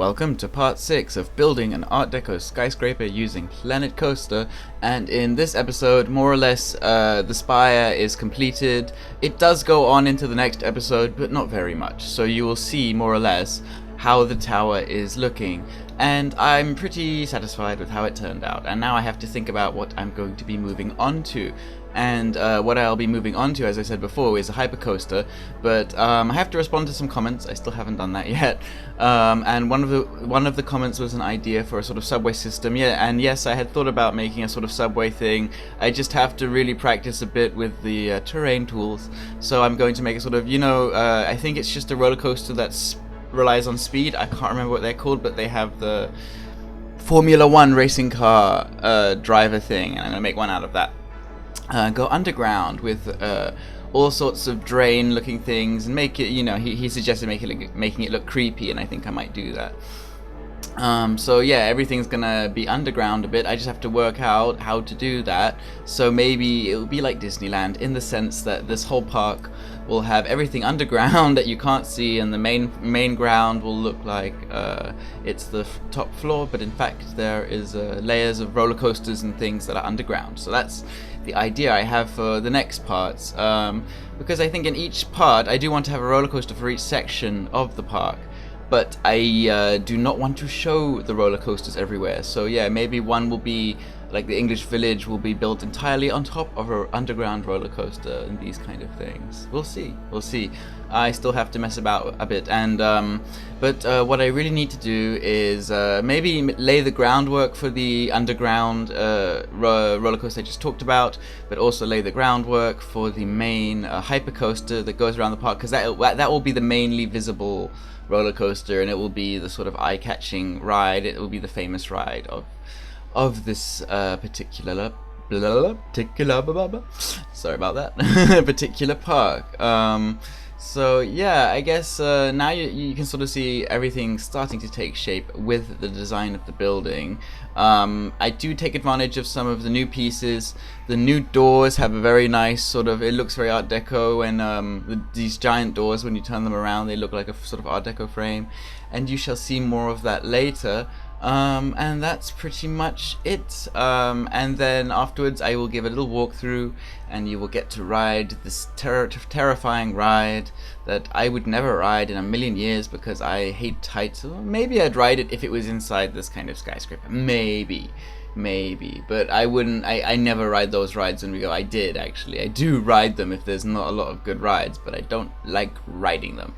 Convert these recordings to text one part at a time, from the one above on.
welcome to part 6 of building an Art Deco skyscraper using Planet Coaster, and in this episode, more or less, the spire is completed. It does go on into the next episode, but not very much, so you will see more or less how the tower is looking, and I'm pretty satisfied with how it turned out, and now I have to think about what I'm going to be moving on to. And what I'll be moving on to, as I said before, is a hypercoaster. But I have to respond to some comments. I still haven't done that yet. And one of the comments was an idea for a sort of subway system. Yeah, and yes, I had thought about making a sort of subway thing. I just have to really practice a bit with the terrain tools. So I'm going to make a sort of, I think it's just a roller coaster that relies on speed. I can't remember what they're called, but they have the Formula One racing car driver thing, and I'm gonna make one out of that. Go underground with all sorts of drain looking things and make it, he suggested making it look creepy, and I think I might do that. So yeah, everything's gonna be underground a bit. I just have to work out how to do that. So maybe it'll be like Disneyland in the sense that this whole park will have everything underground that you can't see, and the main ground will look like it's the top floor, but in fact there is layers of roller coasters and things that are underground. So that's the idea I have for the next parts, because I think in each part I do want to have a roller coaster for each section of the park, but I do not want to show the roller coasters everywhere. So yeah, maybe one will be like the English Village will be built entirely on top of an underground roller coaster and these kind of things. We'll see. I still have to mess about a bit, and but what I really need to do is maybe lay the groundwork for the underground roller coaster I just talked about, but also lay the groundwork for the main hypercoaster that goes around the park, because that will be the mainly visible roller coaster, and it will be the sort of eye-catching ride. It will be the famous ride of this particular sorry about that particular park. So yeah, I guess now you can sort of see everything starting to take shape with the design of the building. I do take advantage of some of the new pieces. The new doors have a very nice sort of, it looks very Art Deco, and these giant doors, when you turn them around, they look like a sort of Art Deco frame, and you shall see more of that later. And that's pretty much it. And then afterwards I will give a little walkthrough, and you will get to ride this terrifying ride that I would never ride in a million years because I hate heights. Or maybe I'd ride it if it was inside this kind of skyscraper. Maybe. But I wouldn't, I never ride those rides when we go. I did, actually. I do ride them if there's not a lot of good rides, but I don't like riding them.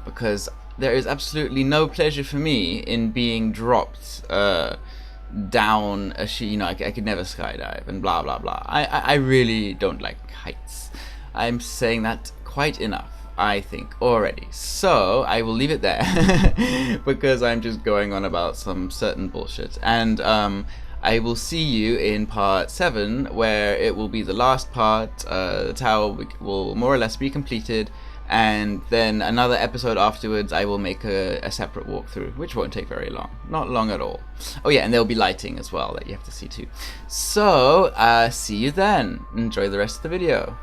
Because there is absolutely no pleasure for me in being dropped down a sheet. I could never skydive and blah blah blah. I really don't like heights. I'm saying that quite enough, I think, already. So I will leave it there because I'm just going on about some certain bullshit. And I will see you in part 7, where it will be the last part. The tower will more or less be completed, and then another episode afterwards I will make a separate walkthrough, which won't take very long. Not long at all. Oh yeah, and there'll be lighting as well that you have to see too. So, see you then. Enjoy the rest of the video.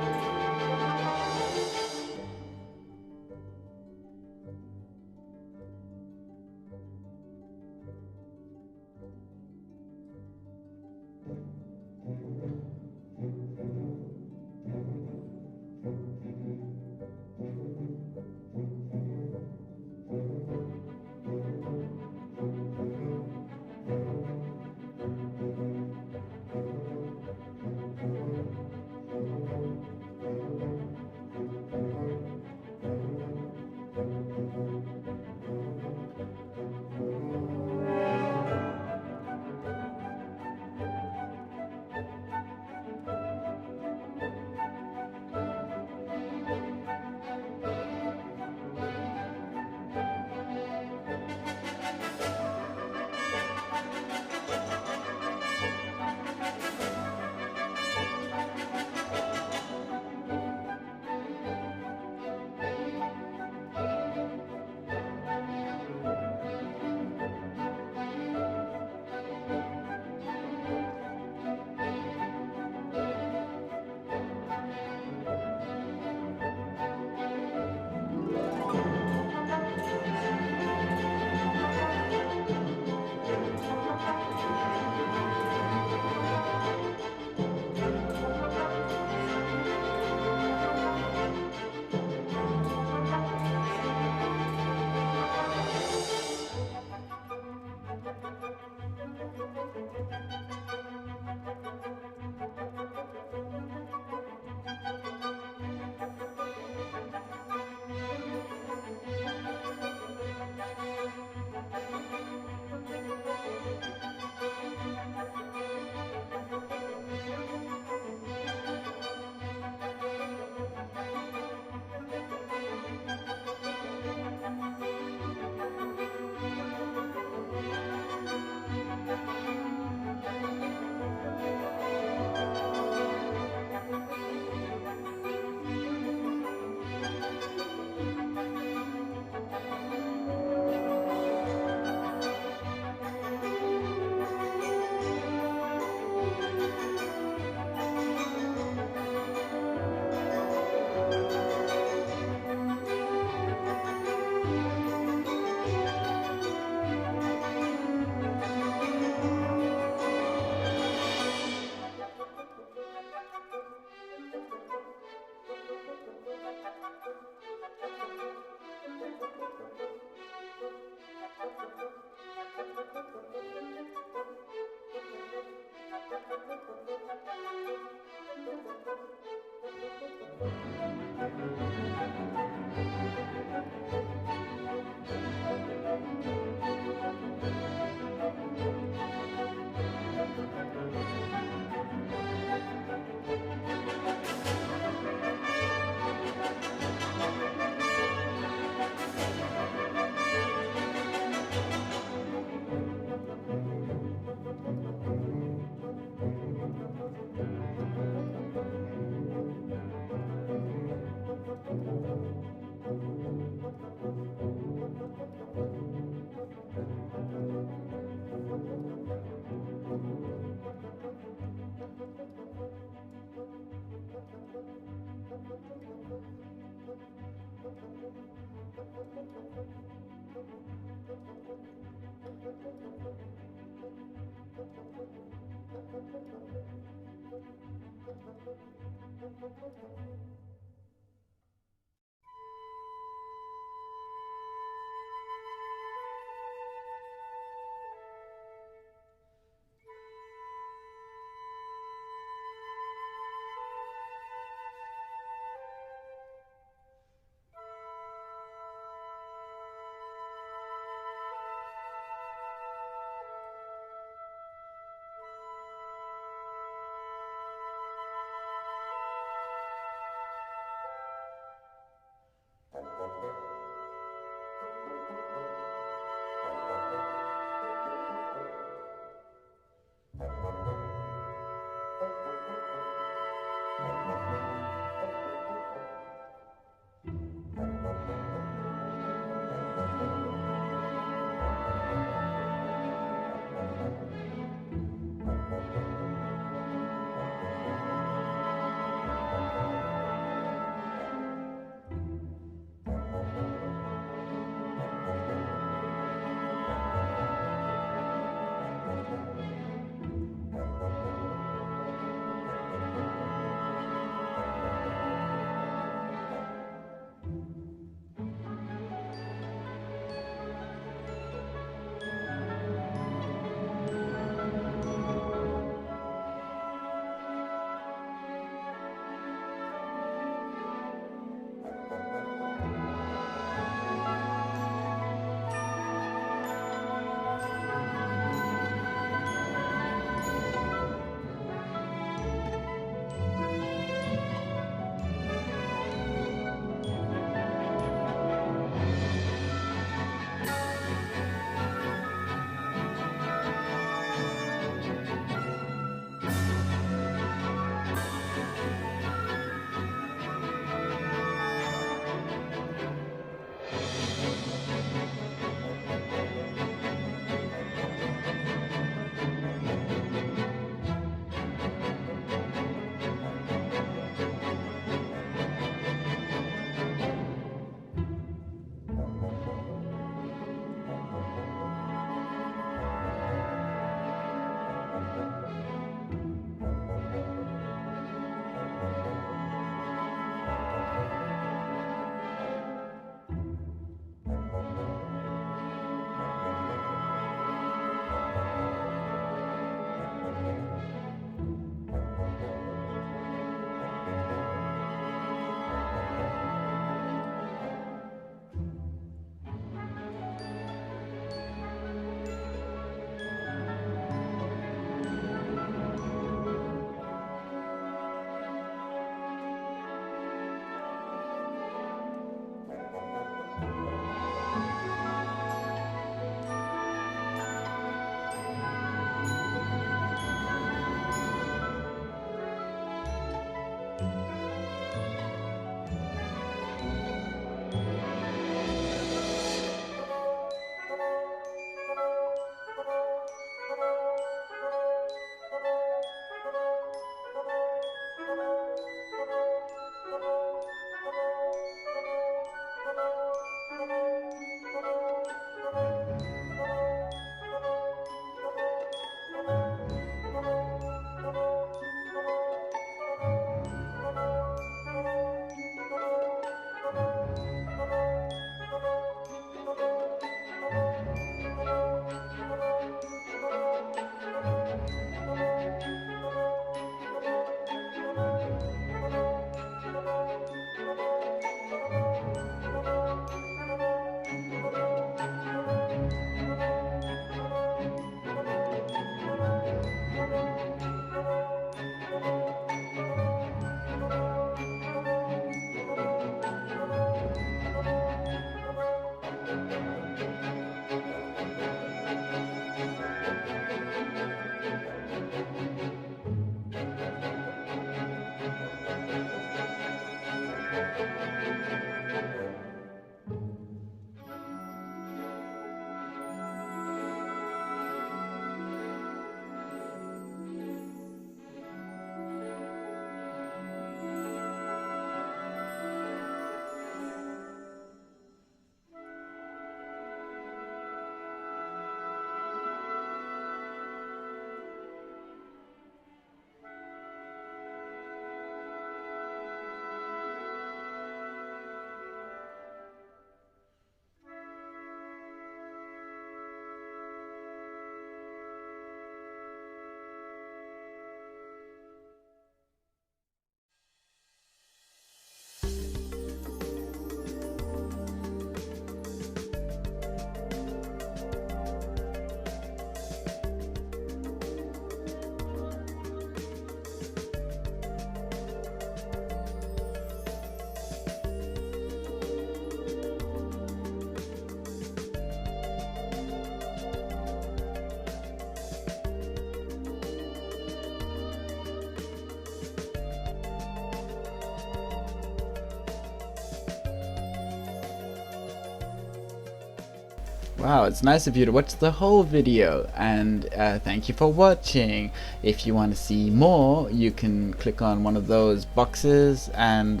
Wow, it's nice of you to watch the whole video, and thank you for watching. If you want to see more, you can click on one of those boxes, and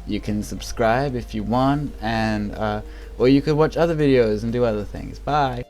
you can subscribe if you want, and or you could watch other videos and do other things. Bye.